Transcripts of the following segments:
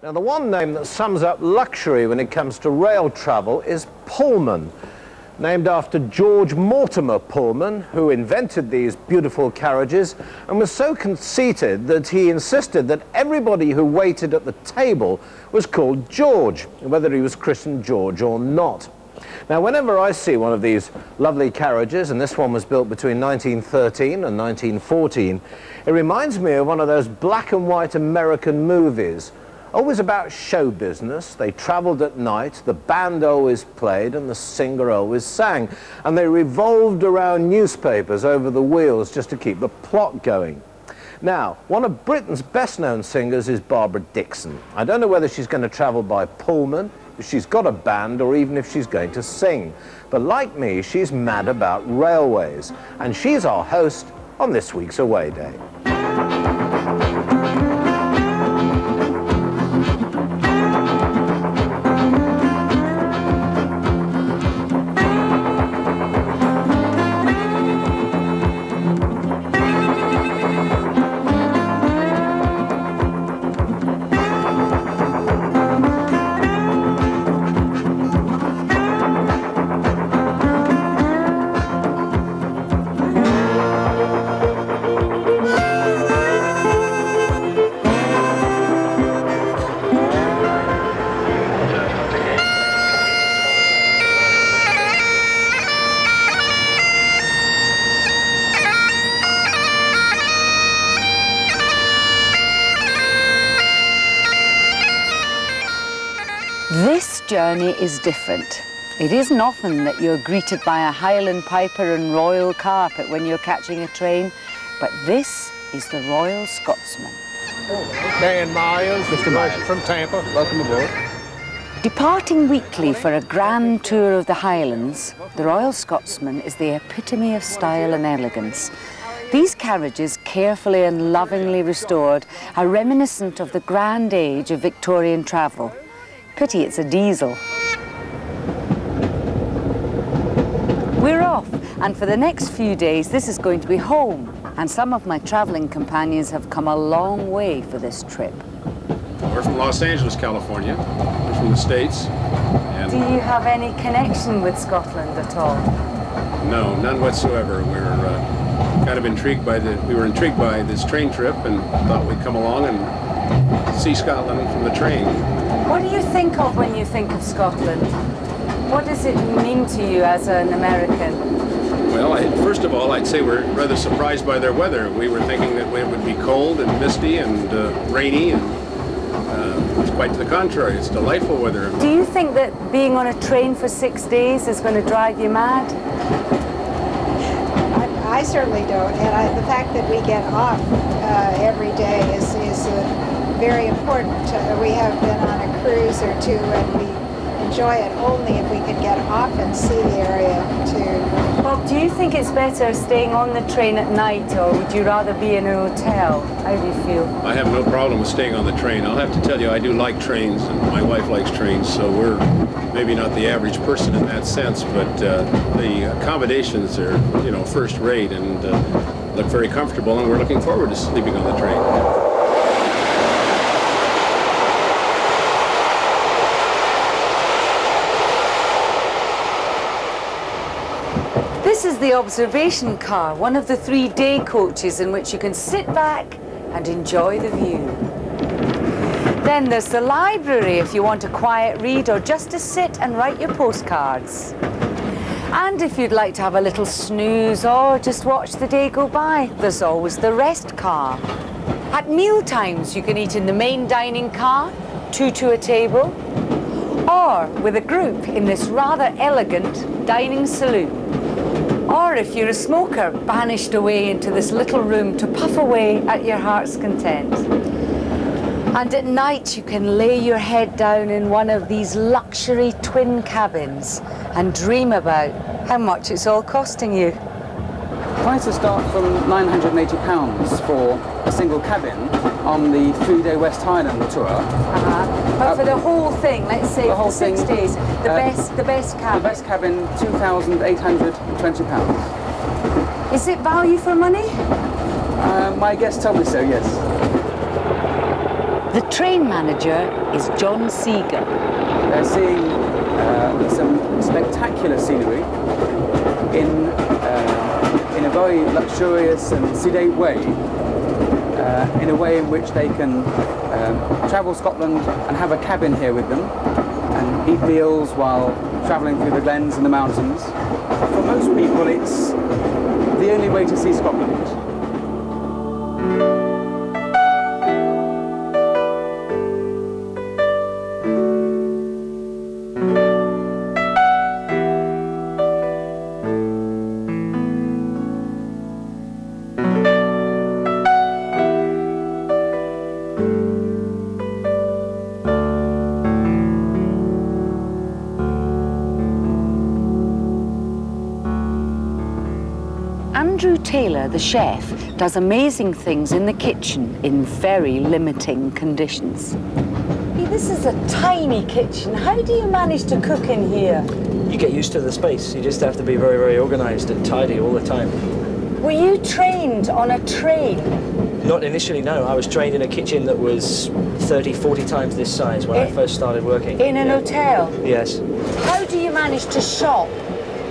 Now, the one name that sums up luxury when it comes to rail travel is Pullman, named after George Mortimer Pullman, who invented these beautiful carriages and was so conceited that he insisted that everybody who waited at the table was called George, whether he was christened George or not. Now, whenever I see one of these lovely carriages, and this one was built between 1913 and 1914, it reminds me of one of those black and white American movies, always about show business. They travelled at night, the band always played and the singer always sang, and they revolved around newspapers over the wheels just to keep the plot going. Now, one of Britain's best-known singers is Barbara Dickson. I don't know whether she's going to travel by Pullman, if she's got a band, or even if she's going to sing. But like me, she's mad about railways, and she's our host on this week's Away Day. This journey is different. It isn't often that you're greeted by a Highland piper and royal carpet when you're catching a train, but this is the Royal Scotsman. Dan Myers, Mr. Myers from Tampa. Welcome aboard. Departing weekly for a grand tour of the Highlands, the Royal Scotsman is the epitome of style and elegance. These carriages, carefully and lovingly restored, are reminiscent of the grand age of Victorian travel. Pity it's a diesel. We're off, and for the next few days this is going to be home, and some of my travelling companions have come a long way for this trip. We're from Los Angeles, California. We're from the States. And do you have any connection with Scotland at all? No, none whatsoever. We're kind of intrigued by we were intrigued by this train trip and thought we'd come along and see Scotland from the train. What do you think of when you think of Scotland? What does it mean to you as an American? Well, first of all, I'd say we're rather surprised by their weather. We were thinking that it would be cold and misty and rainy, and it's quite to the contrary. It's delightful weather. Do you think that being on a train for 6 days is going to drive you mad? I certainly don't, and the fact that we get off every day is very important. We have been on a cruise or two, and we enjoy it only if we can get off and see the area too. Well, do you think it's better staying on the train at night, or would you rather be in a hotel? How do you feel? I have no problem with staying on the train. I'll have to tell you, I do like trains, and my wife likes trains, so we're maybe not the average person in that sense, but the accommodations are, first rate and look very comfortable, and we're looking forward to sleeping on the train. This is the observation car, one of the 3 day coaches in which you can sit back and enjoy the view. Then there's the library if you want a quiet read or just to sit and write your postcards. And if you'd like to have a little snooze or just watch the day go by, there's always the rest car. At meal times you can eat in the main dining car, 2 to a table, or with a group in this rather elegant dining saloon. Or if you're a smoker, banished away into this little room to puff away at your heart's content. And at night you can lay your head down in one of these luxury twin cabins and dream about how much it's all costing you. Prices start from £980 for a single cabin on the 3-day West Highland tour. But for the whole thing, let's say the whole for 6 days, the best cabin. The best cabin, £2,820. Is it value for money? My guests tell me so, yes. The train manager is John Seeger. They're seeing some spectacular scenery in a very luxurious and sedate way, in a way in which they can travel Scotland and have a cabin here with them and eat meals while travelling through the glens and the mountains. For most people, it's the only way to see Scotland. Taylor, the chef, does amazing things in the kitchen in very limiting conditions. This is a tiny kitchen. How do you manage to cook in here? You get used to the space. You just have to be very, very organised and tidy all the time. Were you trained on a train? Not initially, no. I was trained in a kitchen that was 30, 40 times this size when I first started working. In an hotel? Yes. How do you manage to shop?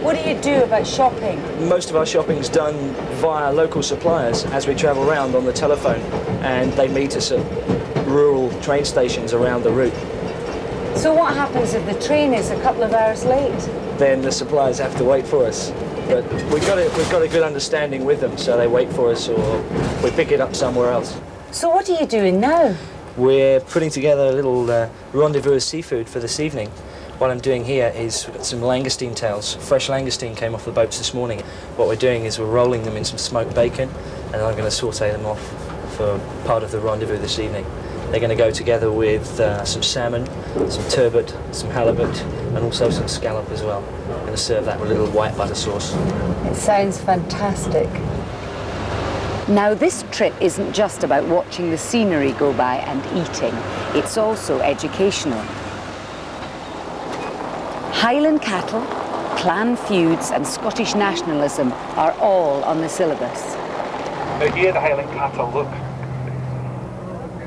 What do you do about shopping? Most of our shopping's done via local suppliers as we travel around on the telephone, and they meet us at rural train stations around the route. So what happens if the train is a couple of hours late? Then the suppliers have to wait for us. But we've got a good understanding with them, so they wait for us or we pick it up somewhere else. So what are you doing now? We're putting together a little rendezvous of seafood for this evening. What I'm doing here is we've got some langoustine tails. Fresh langoustine came off the boats this morning. What we're doing is we're rolling them in some smoked bacon, and I'm going to saute them off for part of the rendezvous this evening. They're going to go together with some salmon, some turbot, some halibut, and also some scallop as well. I'm going to serve that with a little white butter sauce. It sounds fantastic. Now, this trip isn't just about watching the scenery go by and eating. It's also educational. Highland cattle, clan feuds and Scottish nationalism are all on the syllabus. Now here the Highland cattle, look.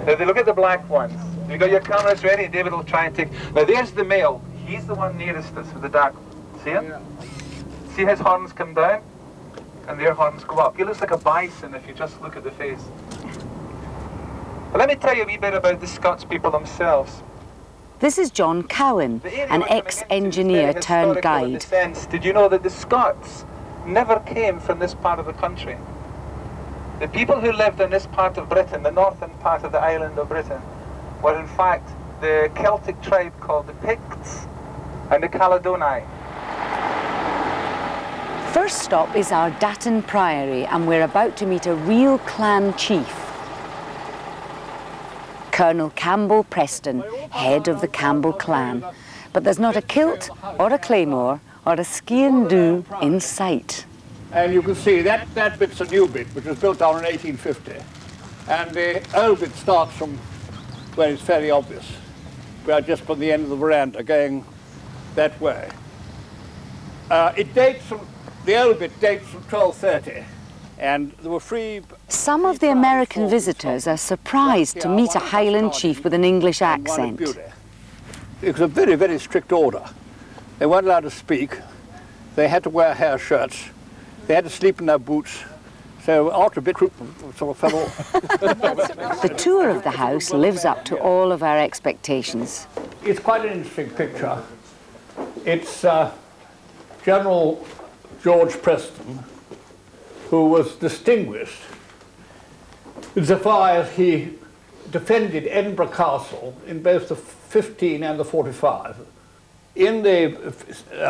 Now they look at the black ones. You got your cameras ready? David will try and take... Now there's the male. He's the one nearest us with the dark. See him? Yeah. See his horns come down? And their horns go up. He looks like a bison if you just look at the face. But let me tell you a wee bit about the Scots people themselves. This is John Cowan, an ex-engineer turned guide. Did you know that the Scots never came from this part of the country? The people who lived in this part of Britain, the northern part of the island of Britain, were in fact the Celtic tribe called the Picts and the Caledonii. First stop is our Datton Priory, and we're about to meet a real clan chief. Colonel Campbell Preston, head of the Campbell clan. But there's not a kilt or a claymore or a scian-dubh in sight. And you can see that bit's a new bit, which was built down in 1850. And the old bit starts from where it's fairly obvious. We are just from the end of the veranda going that way. The old bit dates from 1230. And there were Some of the American visitors are surprised to meet a Highland chief with an English accent. It was a very, very strict order. They weren't allowed to speak. They had to wear hair shirts. They had to sleep in their boots. So after a bit, sort of fell off. The tour of the house lives up to all of our expectations. It's quite an interesting picture. It's General George Preston, who was distinguished insofar as he defended Edinburgh Castle in both the 15 and the 45. In the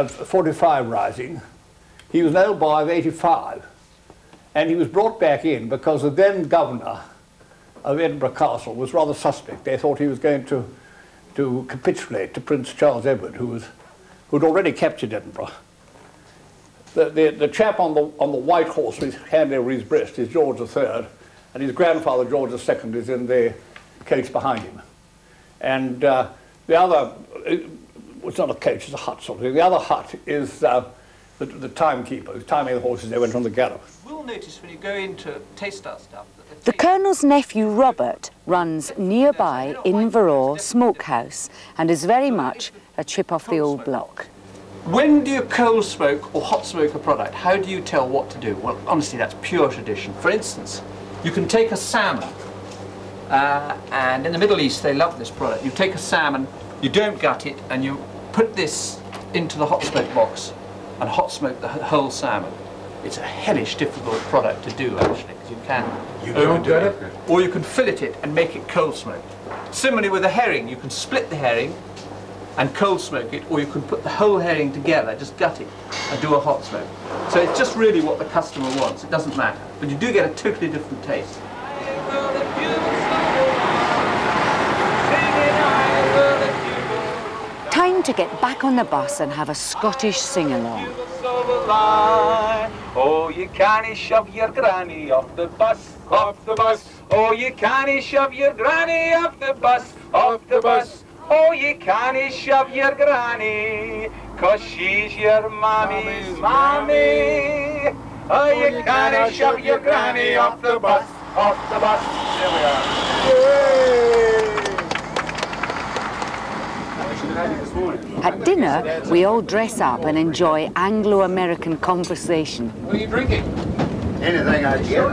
45 rising, he was an old boy of 85, and he was brought back in because the then governor of Edinburgh Castle was rather suspect. They thought he was going to capitulate to Prince Charles Edward, who'd already captured Edinburgh. The chap on the white horse with his hand over his breast is George III, and his grandfather George II is in the coach behind him. And the other, it's not a coach, it's a hut sort of thing. The other hut is the timekeeper, timing the horses, they went on the gallop. We'll notice when you go in to taste our stuff that The Colonel's nephew Robert runs nearby Inverore Smokehouse and is very much a chip off the old block. When do you cold smoke or hot smoke a product? How do you tell what to do? Well, honestly, that's pure tradition. For instance, you can take a salmon, and in the Middle East they love this product. You take a salmon, you don't gut it, and you put this into the hot smoke box and hot smoke the whole salmon. It's a hellish difficult product to do, actually, because you can overdo it, or you can fillet it and make it cold smoked. Similarly with a herring, you can split the herring and cold smoke it, or you can put the whole herring together, just gut it, and do a hot smoke. So it's just really what the customer wants, it doesn't matter. But you do get a totally different taste. Time to get back on the bus and have a Scottish sing-along. Oh, you can't shove your granny off the bus, off the bus. Oh, you can't shove your granny off the bus, off the bus. Oh, you can't shove your granny, 'cause she's your mommy's mommy. Oh, you can't shove your granny off the bus, off the bus. There we are. At dinner, we all dress up and enjoy Anglo-American conversation. What are you drinking? Anything I get.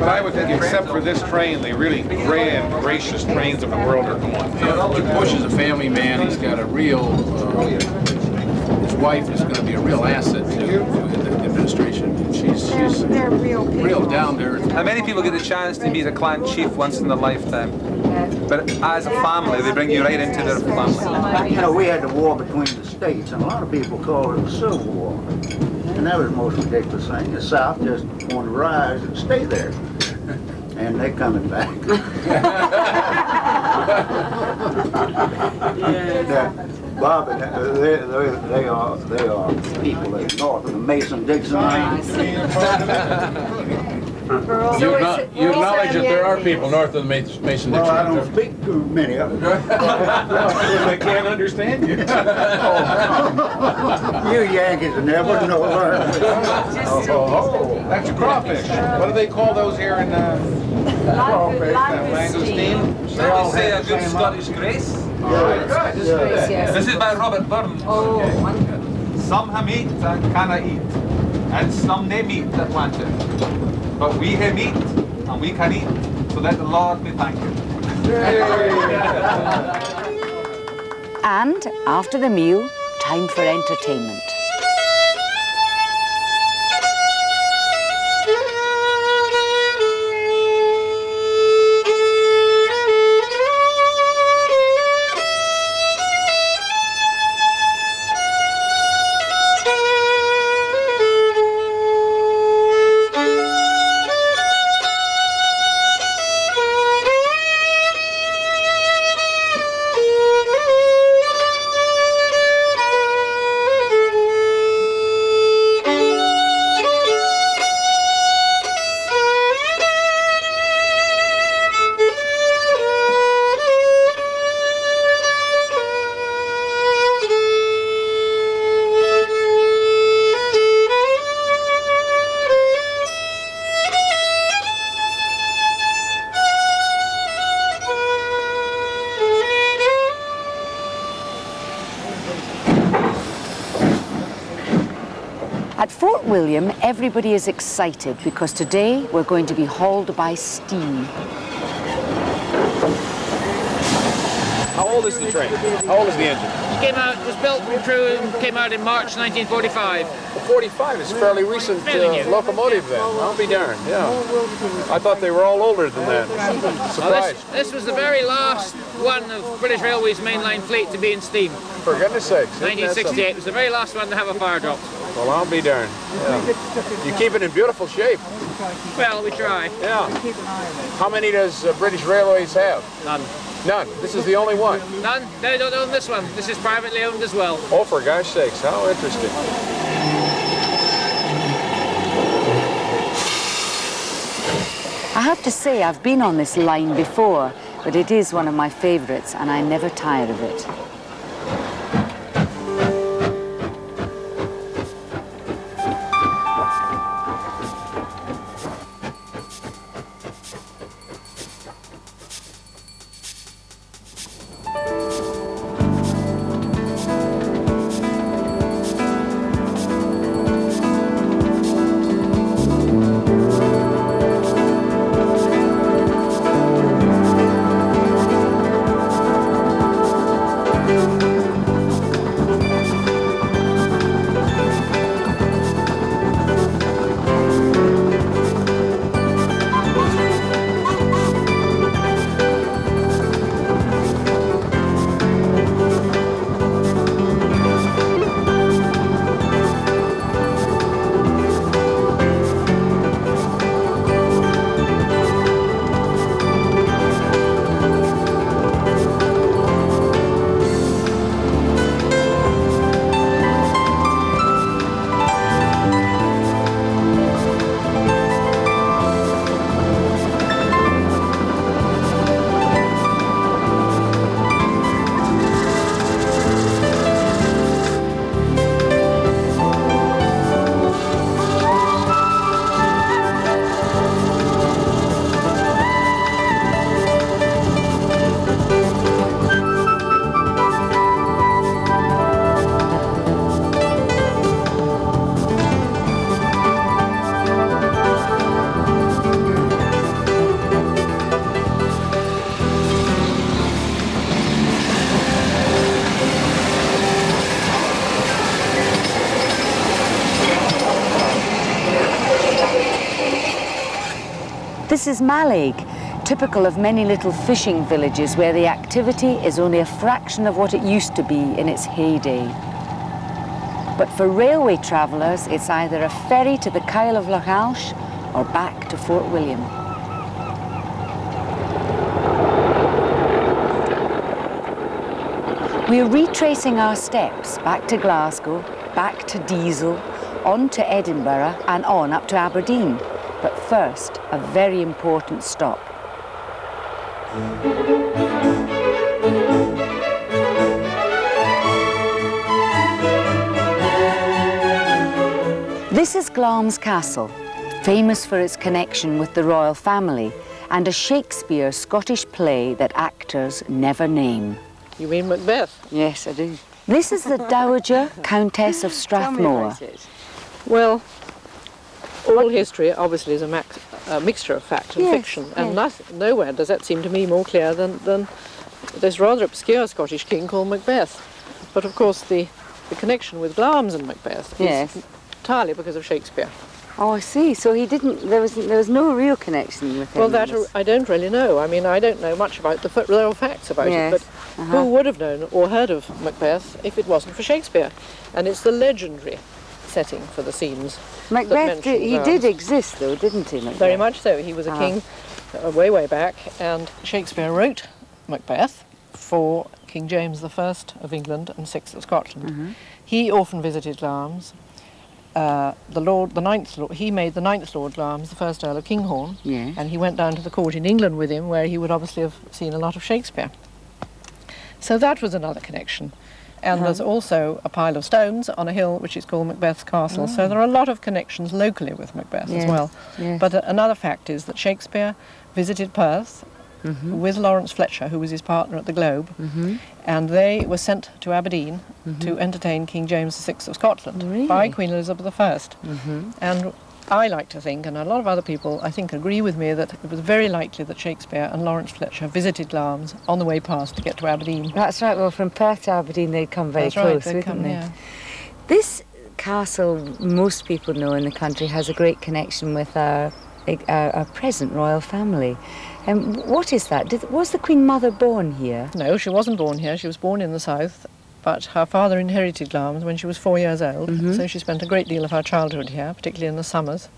But I would think, except for this train, the really grand, gracious trains of the world are gone. Bush is a family man. He's got a real, his wife is going to be a real asset to the administration. They're real people. Real down there. Now, many people get the chance to meet a clan chief once in their lifetime. But as a family, they bring you right into their family. You know, we had the war between the states, and a lot of people call it a civil war. And that was the most ridiculous thing. The South just wanted to rise and stay there. And they're coming back. Bob, they are people that north of the Mason-Dickson line. You acknowledge that there are people north of the Mason-Dixon. Well, I don't speak to many of them. They can't understand you. You Yankees will never know. That's a crawfish. What do they call those here in Langoustine. They all say a good Scottish grace. This is by Robert Burns. Some have meat and cannot eat, and some they meat that want it. But we have meat and we can eat, so let the Lord be thanked. And after the meal, time for entertainment. At Fort William, everybody is excited because today we're going to be hauled by steam. How old is the train? How old is the engine? It was built and came out in March 1945. Well, 45 is fairly recent locomotive then. I'll be darned, yeah. I thought they were all older than that. Surprised. This was the very last one of British Railways mainline fleet to be in steam. For goodness sakes. 1968 was the very last one to have a fire drop. Well, I'll be darned. Yeah. You keep it in beautiful shape. Well, we try. Yeah. How many does British Railways have? None. None. This is the only one. None. They don't own this one. This is privately owned as well. Oh, for gosh sakes, how interesting. I have to say I've been on this line before, but it is one of my favourites and I never tire of it. This is Mallaig, typical of many little fishing villages where the activity is only a fraction of what it used to be in its heyday. But for railway travellers, it's either a ferry to the Kyle of Lochalsh or back to Fort William. We're retracing our steps back to Glasgow, back to Diesel, on to Edinburgh and on up to Aberdeen. But first, a very important stop. This is Glamis Castle, famous for its connection with the royal family and a Shakespeare Scottish play that actors never name. You mean Macbeth? Yes, I do. This is the Dowager Countess of Strathmore. Well, all history obviously is a mixture of fact and fiction, and nowhere does that seem to me more clear than this rather obscure Scottish king called Macbeth. But of course the connection with Glamis and Macbeth is entirely because of Shakespeare. Oh, I see. So he didn't. There was no real connection with him. Well, that I don't really know. I mean, I don't know much about the real facts about it, but who would have known or heard of Macbeth if it wasn't for Shakespeare? And it's the legendary setting for the scenes. Macbeth, he did exist, though, didn't he? Macbeth? Very much so. He was a king way back, and Shakespeare wrote Macbeth for King James I of England and VI of Scotland. He often visited Glamis. He made the 9th Lord Glamis, the first Earl of Kinghorn, and he went down to the court in England with him, where he would obviously have seen a lot of Shakespeare. So that was another connection. And there's also a pile of stones on a hill which is called Macbeth's Castle. So there are a lot of connections locally with Macbeth as well. But another fact is that Shakespeare visited Perth with Lawrence Fletcher, who was his partner at the Globe, and they were sent to Aberdeen to entertain King James VI of Scotland by Queen Elizabeth I. And I like to think, and a lot of other people I think agree with me, that it was very likely that Shakespeare and Lawrence Fletcher visited Glamis on the way past to get to Aberdeen. That's right. Well, from Perth to Aberdeen they'd come very close, wouldn't they? Yeah. This castle, most people know in the country, has a great connection with our present royal family. What is that? Was the Queen Mother born here? No, she wasn't born here. She was born in the south, but her father inherited Glamis when she was 4 years old, so she spent a great deal of her childhood here, particularly in the summers.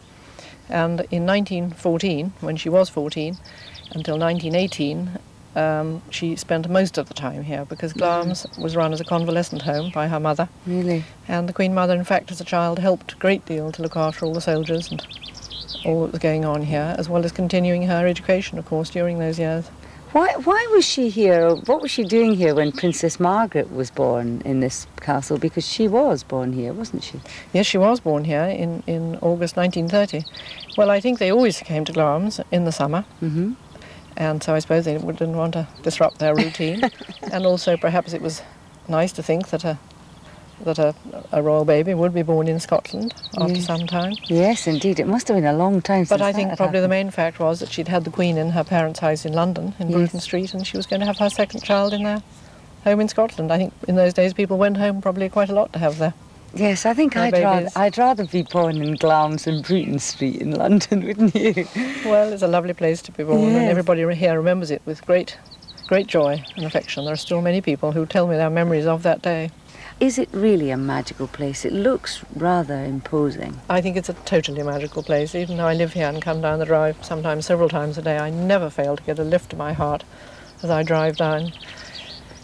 And in 1914, when she was 14, until 1918, she spent most of the time here, because Glamis was run as a convalescent home by her mother. Really? And the Queen Mother, in fact, as a child, helped a great deal to look after all the soldiers and all that was going on here, as well as continuing her education, of course, during those years. Why was she here? What was she doing here when Princess Margaret was born in this castle? Because she was born here, wasn't she? Yes, she was born here in August 1930. Well, I think they always came to Glamis in the summer, and so I suppose they didn't want to disrupt their routine. And also, perhaps it was nice to think that a royal baby would be born in Scotland after some time. Yes, indeed. It must have been a long time since But I think probably the main fact was that she'd had the Queen in her parents' house in London, in Bruton Street, and she was going to have her second child in their home in Scotland. I think in those days people went home probably quite a lot to have their Yes, I think I'd rather be born in Glamis and Bruton Street in London, wouldn't you? Well, it's a lovely place to be born, and everybody here remembers it with great joy and affection. There are still many people who tell me their memories of that day. Is it really a magical place? It looks rather imposing. I think it's a totally magical place. Even though I live here and come down the drive sometimes several times a day, I never fail to get a lift to my heart as I drive down,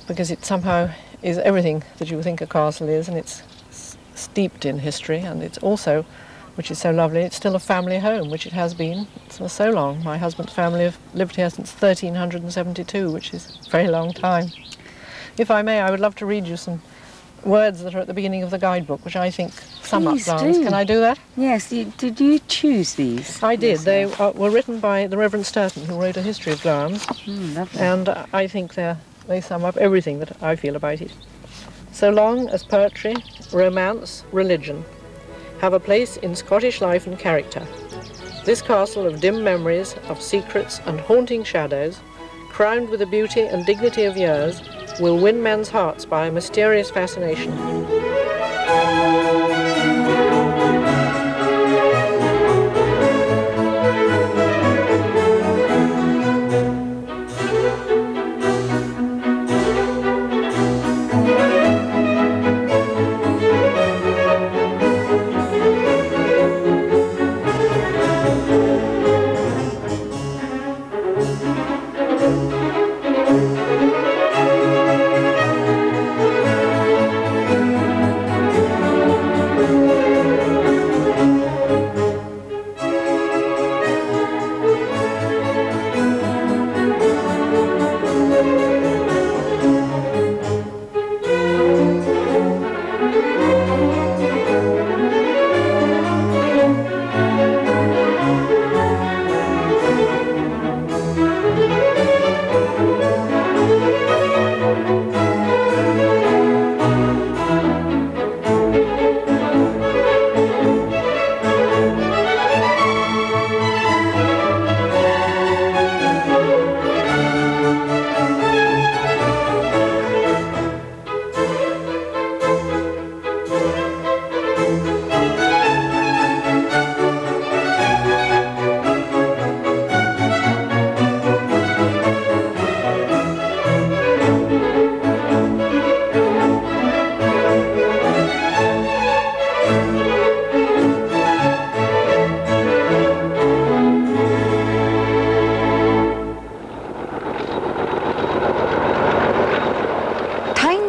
because it somehow is everything that you think a castle is, and it's steeped in history, and it's also, which is so lovely, it's still a family home, which it has been for so long. My husband's family have lived here since 1372, which is a very long time. If I may, I would love to read you some words that are at the beginning of the guidebook, which I think sum up Glamis. Can I do that? Yes. Did you choose these? I did. They were written by the Reverend Sturton, who wrote a history of Glamis, and I think they sum up everything that I feel about it. So long as poetry, romance, religion have a place in Scottish life and character, this castle of dim memories, of secrets and haunting shadows, crowned with the beauty and dignity of years, will win men's hearts by a mysterious fascination.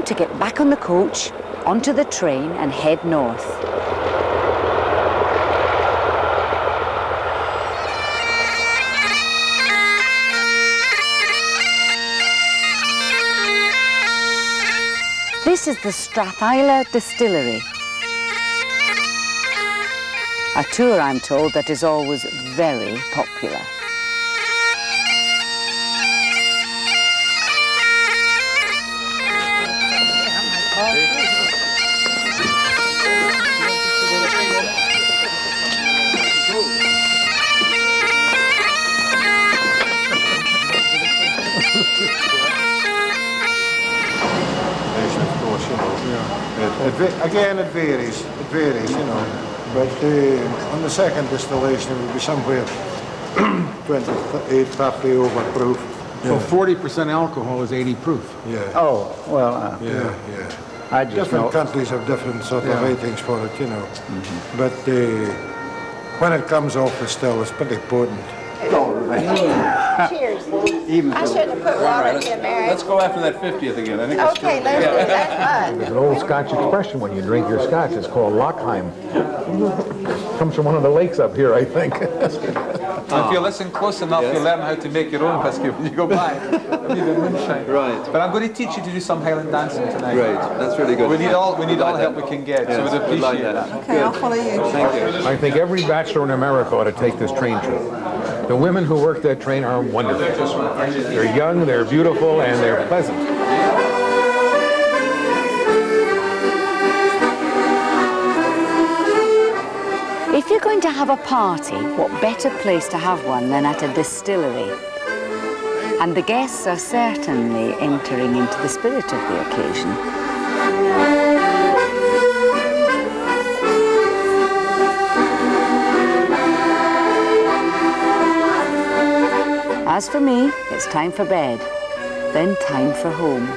to get back on the coach, onto the train and head north. This is the Strathisla Distillery. A tour, I'm told, that is always very popular. Again, it varies, you know. But on the second distillation, it would be somewhere 28, 30 over proof. So 40% alcohol is 80 proof. Yeah. Oh, well, Yeah. I just Different know. countries have different sort of ratings for it, you know. But when it comes off the still, it's pretty potent. Cheers. I shouldn't have put water in there. Let's go after that 50th again. I think that's Okay, let's do that. There's an old Scotch expression when you drink your Scotch. It's called Lochheim. Comes from one of the lakes up here, I think. If you listen close enough, you'll learn how to make your own whiskey when you go by. Right. But I'm going to teach you to do some Highland dancing tonight. Great. That's really good. We need all the help we can get, so we'd appreciate that. Okay, I'll follow you. Thank you. I think every bachelor in America ought to take this train trip. The women who work that train are wonderful. They're young, they're beautiful, and they're pleasant. If you're going to have a party, what better place to have one than at a distillery? And the guests are certainly entering into the spirit of the occasion. As for me, it's time for bed, then time for home.